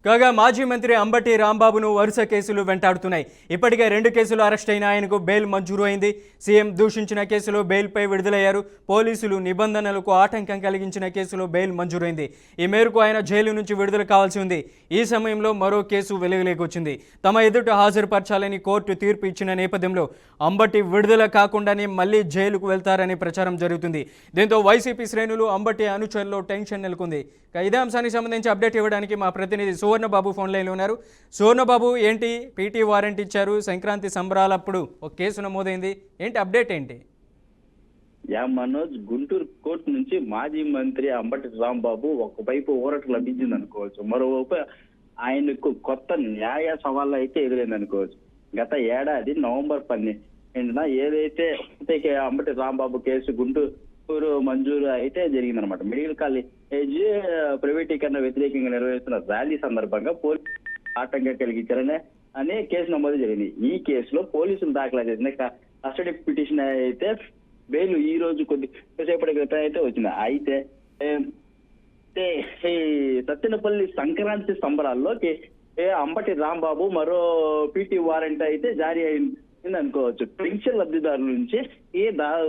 కాగా మాజీ మంత్రి అంబటి రాంబాబును వరుస కేసులు వెంటాడుతున్నాయి. ఇప్పటికే 2 కేసులు అరెస్ట్ అయిన ఆయనకు బెయిల్ మంజూరు అయింది. సీఎం దూషించిన కేసులో బెయిల్పై విడుదలయ్యారు. పోలీసులు నిబంధనలకు ఆటంకం కలిగించిన కేసులో బెయిల్ మంజూరైంది. ఈ మేరకు ఆయన జైలు నుంచి విడుదల కావాల్సి ఉంది. ఈ సమయంలో మరో కేసు వెలుగులోకి తమ ఎదుట హాజరుపరచాలని కోర్టు తీర్పు ఇచ్చిన నేపథ్యంలో అంబటి విడుదల కాకుండానే మళ్లీ జైలుకు వెళ్తారని ప్రచారం జరుగుతుంది. దీంతో వైసీపీ శ్రేణులు అంబటి అనుచరుల్లో టెన్షన్ నెలకొంది. ఇదే అంశానికి సంబంధించి అప్డేట్ ఇవ్వడానికి మా ప్రతినిధి సువర్ణబాబు ఫోన్ లైన్లో ఉన్నారు. సువర్ణబాబు, ఏంటి పీటీ వారెంట్ ఇచ్చారు, సంక్రాంతి సంబరాలప్పుడు ఒక కేసు నమోదైంది, ఏంటి అప్డేట్ ఏంటి? మనోజ్, గుంటూరు కోర్టు నుంచి మాజీ మంత్రి అంబటి రాంబాబు ఒకవైపు ఊరట లభించింది అనుకోవచ్చు, మరోవైపు ఆయనకు కొత్త న్యాయ సవాళ్ళు అయితే ఎదురైంది అనుకోవచ్చు. గత ఏడాది నవంబర్ 12న ఏదైతే అంబటి రాంబాబు కేసు గుంటూరు మంజూరు అయితే జరిగిందనమాట. మెడికల్ కాలేజ్ ప్రైవేటీకరణ వ్యతిరేకంగా నిర్వహిస్తున్న ర్యాలీ సందర్భంగా పోలీసు ఆటంకం కలిగించారని కేసు నమోదు జరిగింది. ఈ కేసులో పోలీసులు దాఖలు చేసిన కస్టడీ పిటిషన్ అయితే బెయిల్ ఈ రోజు కొద్దిసేపటి క్రితం అయితే వచ్చింది. అయితే సత్తెనపల్లి సంక్రాంతి సంబరాల్లోకి అంబటి రాంబాబు మరో పీటీ వారెంట్ అయితే జారీ అయింది అనుకోవచ్చు. పెన్షన్ లబ్ధిదారుల నుంచి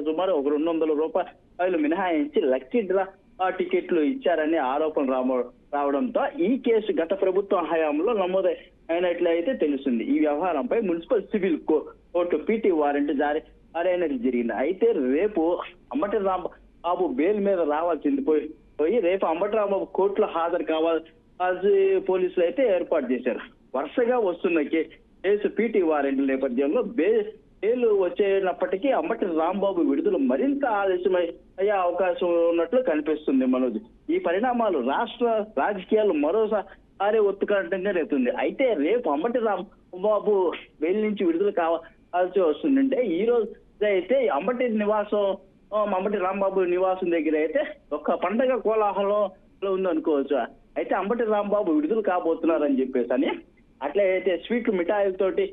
సుమారు ఒక 200 రూపాయలు మినహాయించి లక్కీ డ్రా టికెట్లు ఇచ్చారని ఆరోపణలు రావడంతో ఈ కేసు గత ప్రభుత్వం హయాంలో నమోదైనట్లయితే తెలుస్తుంది. ఈ వ్యవహారంపై municipal civil court PT warrant జారీ అయినట్లు జరిగింది. అయితే రేపు అంబటి రాంబాబు బెయిల్ మీద రావాల్సింది పోయి రేపు అంబటి రాంబాబు కోర్టులో హాజరు కావాల్సి పోలీసులు అయితే ఏర్పాటు చేశారు. వరుసగా వస్తున్న కేసు పీటీ వారెంట్ల నేపథ్యంలో బెయిల్ వచ్చేటప్పటికీ అంబటి రాంబాబు విడుదల మరింత ఆలస్యమయ్యే అవకాశం ఉన్నట్లు కనిపిస్తుంది. మనోజ్, ఈ పరిణామాలు రాష్ట్ర రాజకీయాలు మరోసారి ఉత్కంఠంగా రేపుతుంది. అయితే రేపు అంబటి రాంబాబు బెయిల్ నుంచి విడుదల కావాల్సి వస్తుందంటే ఈ రోజు అయితే అంబటి రాంబాబు నివాసం దగ్గర అయితే ఒక పండగ కోలాహలంలో ఉందనుకోవచ్చు. అయితే అంబటి రాంబాబు విడుదల కాబోతున్నారని చెప్పేసి అట్లయితే స్వీట్లు మిఠాయిలతోటి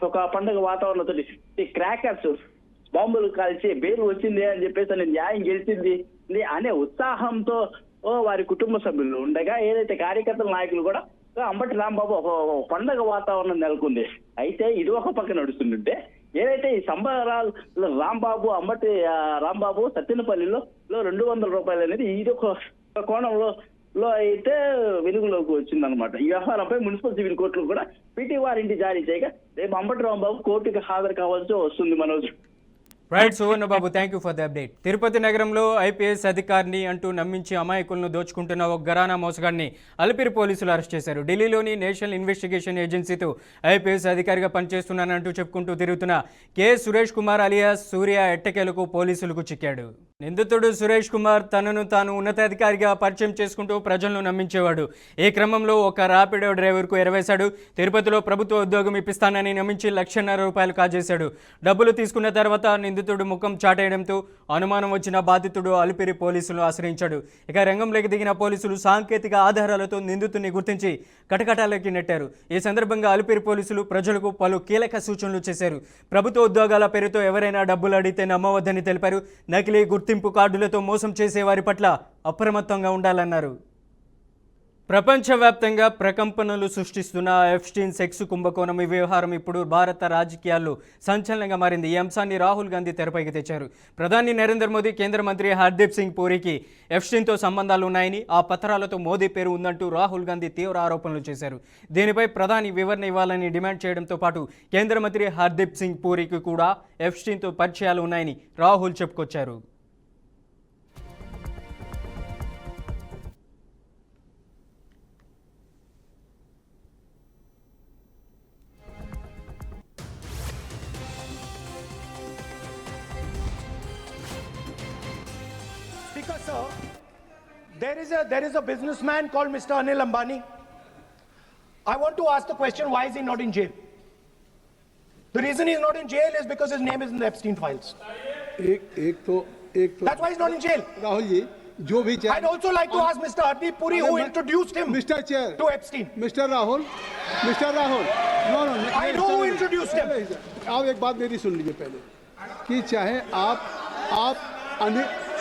ఒక పండుగ వాతావరణంతో క్రాకర్స్ బాంబులు కాల్చి బెయిల్ వచ్చింది అని చెప్పేసి న్యాయం గెలిచింది అనే ఉత్సాహంతో వారి కుటుంబ సభ్యులు ఉండగా ఏదైతే కార్యకర్తల నాయకులు కూడా అంబటి రాంబాబు ఒక పండుగ వాతావరణం నెలకొంది. అయితే ఇది ఒక పక్క నడుస్తుంటే ఏదైతే ఈ సంబరాలు అంబటి రాంబాబు సత్తెనపల్లిలో 200 రూపాయలు అనేది ఇది ఒక కోణంలో అయితే వెలుగులోకి వచ్చిందనమాట. ఈ వ్యవహారంపై మున్సిపల్ సివిల్ కోర్టులు కూడా పీటీ వారెంట్ జారీ చేయగా రేపు అంబటి రాంబాబు కోర్టుకు హాజరు కావాల్సి వస్తుంది. Manoj, right Suvarnababu, thank you for the update. Tirupati నగరంలో ఐపీఎస్ అధికారిని అంటూ నమ్మించి అమాయకులను దోచుకుంటున్న ఒక ఘరానా మోసగాడిని అలిపిరి పోలీసులు అరెస్ట్ చేశారు. ఢిల్లీలోని నేషనల్ ఇన్వెస్టిగేషన్ ఏజెన్సీతో ఐపీఎస్ అధికారిగా పనిచేస్తున్నానంటూ చెప్పుకుంటూ తిరుగుతున్న కె సురేష్ కుమార్ అలియాస్ సూర్య ఎట్టకేలకు పోలీసులకు చిక్కాడు. నిందితుడు సురేష్ కుమార్ తనను తాను ఉన్నతాధికారిగా పరిచయం చేసుకుంటూ ప్రజలను నమ్మించేవాడు. ఈ క్రమంలో ఒక ర్యాపిడో డ్రైవర్కు ఎరవేశాడు. తిరుపతిలో ప్రభుత్వ ఉద్యోగం ఇప్పిస్తానని నమ్మించి ₹1,50,000 కాజేశాడు. డబ్బులు తీసుకున్న తర్వాత నిందితుడు ముఖం చాటేయడంతో అనుమానం వచ్చిన బాధితుడు అలిపిరి పోలీసులు ఆశ్రయించాడు. ఇక రంగంలోకి దిగిన పోలీసులు సాంకేతిక ఆధారాలతో నిందితుడిని గుర్తించి కటకటాలకి నెట్టారు. ఈ సందర్భంగా అలిపిరి పోలీసులు ప్రజలకు పలు కీలక సూచనలు చేశారు. ప్రభుత్వ ఉద్యోగాల పేరుతో ఎవరైనా డబ్బులు అడిగితే నమ్మవద్దని తెలిపారు. నకిలీ గుర్తింపు కార్డులతో మోసం చేసే వారి పట్ల అప్రమత్తంగా ఉండాలన్నారు. ప్రపంచవ్యాప్తంగా ప్రకంపనలు సృష్టిస్తున్న ఎప్స్టీన్ సెక్స్ కుంభకోణం ఈ వ్యవహారం ఇప్పుడు భారత రాజకీయాల్లో సంచలనంగా మారింది. ఈ అంశాన్ని రాహుల్ గాంధీ తెరపైకి తెచ్చారు. ప్రధాని నరేంద్ర మోదీ కేంద్ర మంత్రి హర్దీప్ సింగ్ పూరికి ఎప్స్టీన్తో సంబంధాలు ఉన్నాయని, ఆ పత్రాలతో మోదీ పేరు ఉందంటూ రాహుల్ గాంధీ తీవ్ర ఆరోపణలు చేశారు. దీనిపై ప్రధాని వివరణ ఇవ్వాలని డిమాండ్ చేయడంతో పాటు కేంద్ర మంత్రి హర్దీప్ సింగ్ పూరికి కూడా ఎప్స్టీన్తో పరిచయాలు ఉన్నాయని రాహుల్ చెప్పుకొచ్చారు. Because sir, there is a businessman called Mr. Anil Ambani. I want to ask the question, why is he not in jail? The reason he's not in jail is because his name is in the Epstein files. एक तो That's why he's not in jail. Rahul ji, जो भी I'd also like to ask Mr. Hardeep Puri, who introduced him Mr. Chair to Epstein. Mr. Rahul, no, I know who introduced him. आप एक बात मेरी सुन लीजिए पहले, कि चाहे आप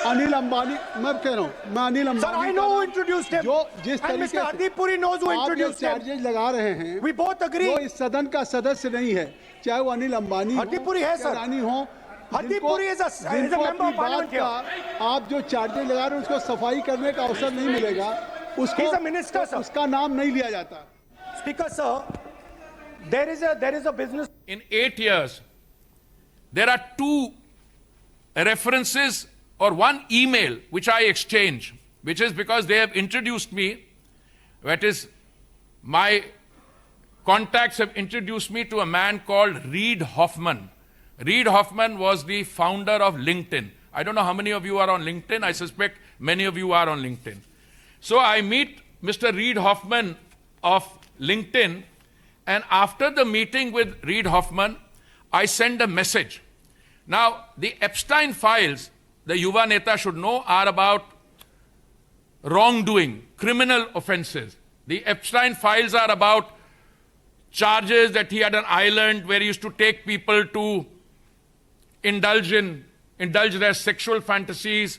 अनिल अंबानी, मैं कह रहा हूँ, मैं अनिल Sir, अंबानी I का know who नाम- introduced him. जो जिस And तरीके Mr. से Hardeep Puri knows who आप जो introduced him. चार्जेस लगा रहे हैं, We both agree. वो इस सदन का सदस्य नहीं है, चाहे वो अनिल अंबानी हो, हरदीप पुरी है, या सर। रानी हो। हरदीप जिनको- पुरी is a जिनको member of अपनी parliament बात का आप जो चार्जेस लगा रहे हैं उसको सफाई करने का अवसर नहीं मिलेगा, उसको He's a minister, sir. उसका नाम नहीं लिया जाता। Speaker, sir, there is a business. In 8 years, there are 2 references or 1 email which I exchange, which is because they have introduced me, that is, my contacts have introduced me to a man called Reid Hoffman. Reid Hoffman was the founder of LinkedIn. I don't know how many of you are on LinkedIn. I suspect many of you are on LinkedIn. So I meet Mr. Reid Hoffman of LinkedIn, and after the meeting with Reid Hoffman, I send a message. Now, the Epstein files, the Yuva Neta should know, are about wrongdoing, criminal offenses. The Epstein files are about charges that he had an island where he used to take people to indulge their sexual fantasies,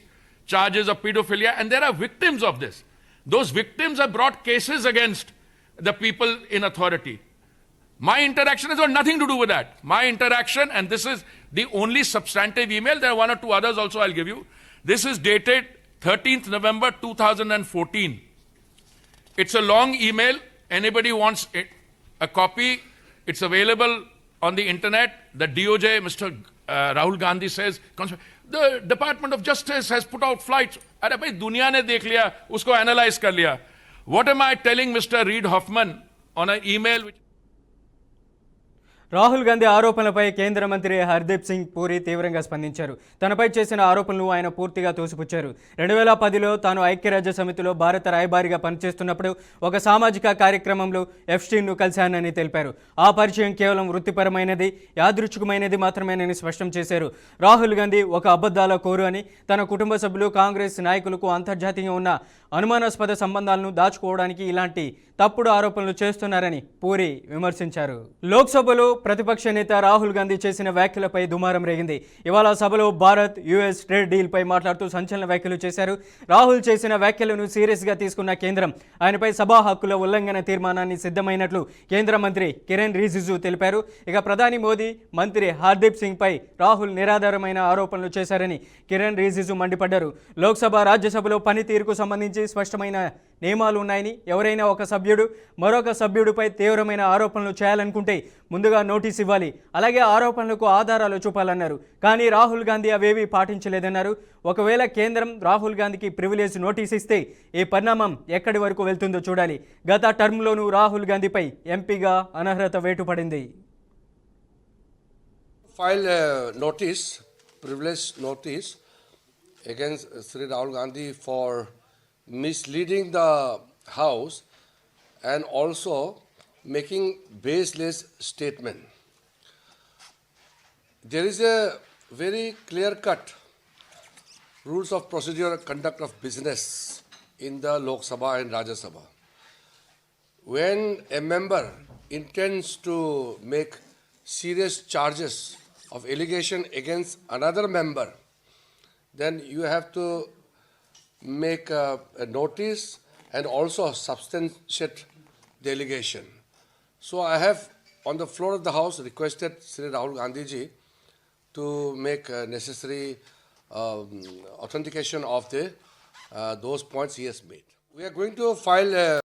charges of pedophilia, and there are victims of this. Those victims have brought cases against the people in authority. My interaction has got nothing to do with that. My interaction, and this is the only substantive email, there are 1 or 2 others also I'll give you. This is dated 13th November 2014. It's a long email. Anybody wants a copy, it's available on the internet. The DOJ, Mr. Rahul Gandhi says, the Department of Justice has put out flights. अरे भाई दुनिया ने देख लिया, उसको analyze कर लिया. What am I telling Mr. Reid Hoffman on an email which Rahul Gandhi ఆరోపణలపై కేంద్ర మంత్రి హర్దీప్ సింగ్ పూరి తీవ్రంగా స్పందించారు. తనపై చేసిన ఆరోపణలు ఆయన పూర్తిగా తోసిపుచ్చారు. 2010లో తాను ఐక్యరాజ్య సమితిలో భారత రాయబారిగా పనిచేస్తున్నప్పుడు ఒక సామాజిక కార్యక్రమంలో ఎఫ్స్టీన్ను కలిశానని తెలిపారు. ఆ పరిచయం కేవలం వృత్తిపరమైనది, యాదృచ్ఛికమైనది మాత్రమేనని స్పష్టం చేశారు. రాహుల్ గాంధీ ఒక అబద్ధాల కోరు అని, తన కుటుంబ సభ్యులు కాంగ్రెస్ నాయకులకు అంతర్జాతీయంగా ఉన్న అనుమానాస్పద సంబంధాలను దాచుకోవడానికి ఇలాంటి తప్పుడు ఆరోపణలు చేస్తున్నారని పూరి విమర్శించారు. లోక్సభలో ప్రతిపక్ష నేత రాహుల్ గాంధీ చేసిన వ్యాఖ్యలపై దుమారం రేగింది. ఇవాళ సభలో భారత్ యుఎస్ ట్రేడ్ డీల్పై మాట్లాడుతూ సంచలన వ్యాఖ్యలు చేశారు. రాహుల్ చేసిన వ్యాఖ్యలను సీరియస్గా తీసుకున్న కేంద్రం ఆయనపై సభా హక్కుల ఉల్లంఘన తీర్మానాన్ని సిద్ధమైనట్లు కేంద్ర మంత్రి కిరణ్ రిజిజు తెలిపారు. ఇక ప్రధాని మోదీ, మంత్రి హర్దీప్ సింగ్ పై రాహుల్ నిరాధారమైన ఆరోపణలు చేశారని కిరణ్ రిజిజు మండిపడ్డారు. లోక్సభ, రాజ్యసభలో పనితీరుకు సంబంధించి స్పష్టమైన నియమాలు ఉన్నాయని, ఎవరైనా ఒక సభ్యుడు మరొక సభ్యుడిపై తీవ్రమైన ఆరోపణలు చేయాలనుకుంటే ముందుగా నోటీస్ ఇవ్వాలి, అలాగే ఆరోపణలకు ఆధారాలు చూపాలన్నారు. కానీ రాహుల్ గాంధీ అవేవీ పాటించలేదన్నారు. ఒకవేళ కేంద్రం రాహుల్ గాంధీకి ప్రివిలేజ్ నోటీస్ ఇస్తే ఈ పరిణామం ఎక్కడి వరకు వెళ్తుందో చూడాలి. గత టర్మ్లోనూ రాహుల్ గాంధీపై ఎంపీగా అనర్హత వేటు పడింది. File a notice, privilege notice against Sri Rahul Gandhi for misleading the House and also making baseless statement. There is a very clear-cut rules of procedure and conduct of business in the Lok Sabha and Rajya Sabha. When a member intends to make serious charges of allegation against another member, then you have to make a notice and also substantiate the allegation. So I have on the floor of the House requested Sri Rahul Gandhi ji to make necessary authentication of the those points he has made. We are going to file a